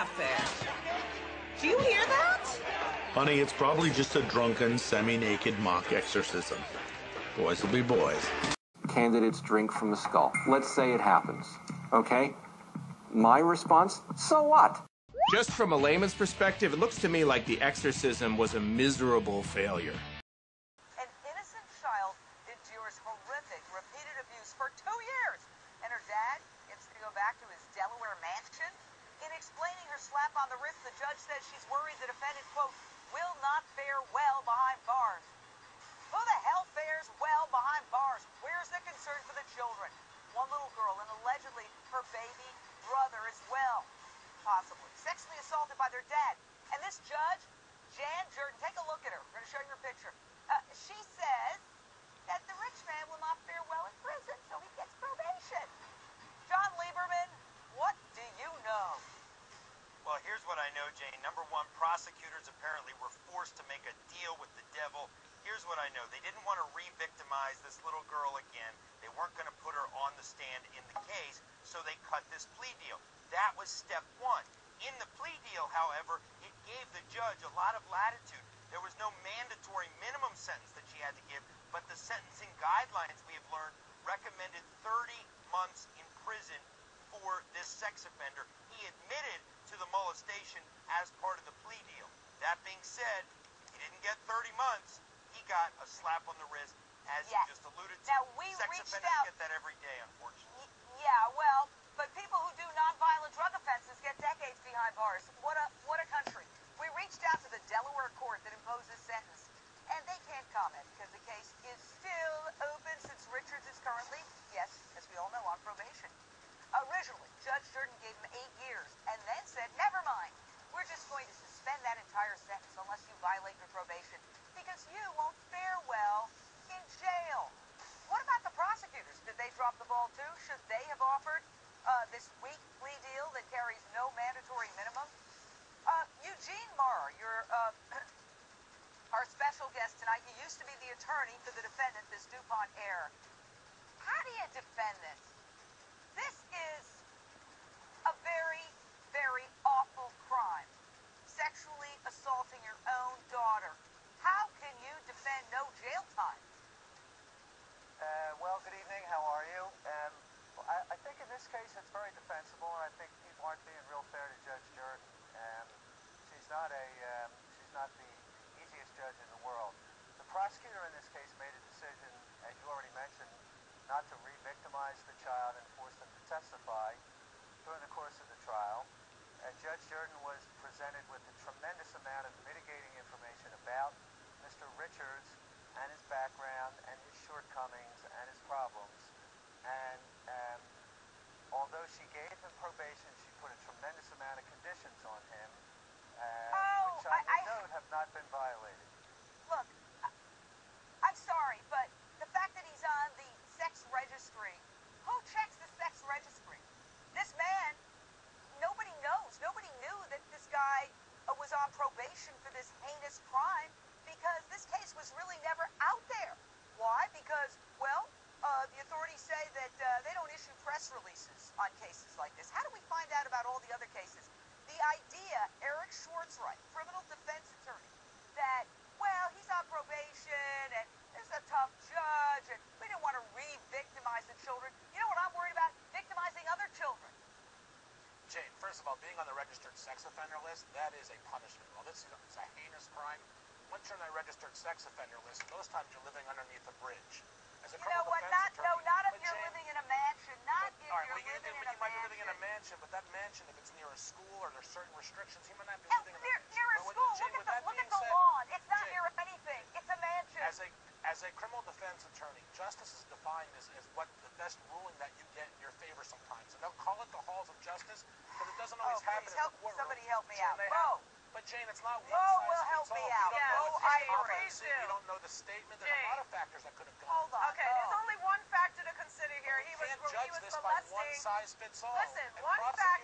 that fair. Do you hear that? Honey, it's probably just a drunken, semi-naked mock exorcism. Boys will be boys. Candidates drink from the skull. Let's say it happens, okay? My response, so what? Just from a layman's perspective, it looks to me like the exorcism was a miserable failure. An innocent child endures horrific, repeated abuse for 2 years, and her dad gets to go back to his Delaware mansion. In explaining her slap on the wrist, the judge says she's worried the defendant, quote, will not fare well behind bars. Who the hell fares well behind bars? Where's the concern for the children? One little girl and allegedly her baby brother as well, possibly sexually assaulted by their dad. And this judge, Jan Jordan, take a look at her. We're going to show you her picture. She says that the rich man will not fare well in prison, so he gets probation. John Lieberman, what do you know? Well, here's what I know, Jane. Number one, prosecutors apparently were forced to make a deal with the devil. Here's what I know. They didn't want to re-victimize this little girl again. They weren't going to put her on the stand in the case, so they cut this plea deal. That was step one. In the plea deal, however, it gave the judge a lot of latitude. There was no mandatory minimum sentence that she had to give, but the sentencing guidelines, we have learned, recommended 30 months in prison for this sex offender. He admitted to the molestation as part of the plea deal. That being said, he didn't get 30 months. He got a slap on the wrist, as you just alluded to. Now, we sex reached offenders out. get that every day, unfortunately. Yeah, well, but people who do nonviolent drug offenses get decades behind bars. What a country. We reached out to the Delaware court that imposed this sentence, and they can't comment because the case is still open since Richards is currently, yes, as we all know, on probation. Originally, Judge Jordan gave him 8 years and then said, never mind, we're just going to suspend that entire sentence unless you violate your probation because you won't fare well in jail. What about the prosecutors? Did they drop the ball too? Should they have offered this weak plea deal that carries no mandatory minimum? Eugene Marr, you're our special guest tonight. You used to be the attorney for the defendant, this DuPont heir. How do you defend this? This is a very, very awful crime. Sexually assaulting your own daughter. How can you defend no jail time? Well, good evening. How are you? I think in this case it's very defensible, and I think people aren't being real fair to Judge Jordan. She's not the easiest judge in the world. The prosecutor in this case made a decision, as you already mentioned, not to re-victimize the child and force them to testify during the course of the trial. Judge Jordan was presented with a tremendous amount of mitigating information about Mr. Richards and his background and his shortcomings and his problems. And although she gave him probation, she put a tremendous amount of conditions on him, which I note have not been violated. Look, I'm sorry, but the fact that he's on the sex registry, who checks the sex registry? This man, nobody knows. Nobody knew that this guy was on probation for this heinous crime because this case was really never out there. Why? Because, well, the authorities say that they don't issue press releases on cases like this. How do we find out about all the other cases? The idea, Eric Schwartzreich, criminal defense attorney, that, well, he's on probation and this is a tough judge and we didn't want to re-victimize the children. You know what I'm worried about? Victimizing other children. Jane, first of all, being on the registered sex offender list, that is a punishment. Well, this is a heinous crime. Once you're on the registered sex offender list, most times you're living underneath a bridge. As a you know what? Not if you're living in a mansion. Not if you're living in a mansion. You might be living in a mansion, but that mansion, if it's near a school or there's certain restrictions, you might not be living in a mansion. Near a school. Look at the lawn. It's not near anything. It's a mansion. As a criminal defense attorney, justice is defined as what the best ruling that you get in your favor sometimes. And they'll call it the halls of justice, but it doesn't always happen in the courtroom. Somebody help me out. Bo. But Jane, it's not one Bo size will help fits me all. out. Bo, I agree. You don't know the statement. There's a lot of factors that could have gone. Hold on. Okay, there's only one factor to consider here. He was molesting. By one size fits all. Listen, one factor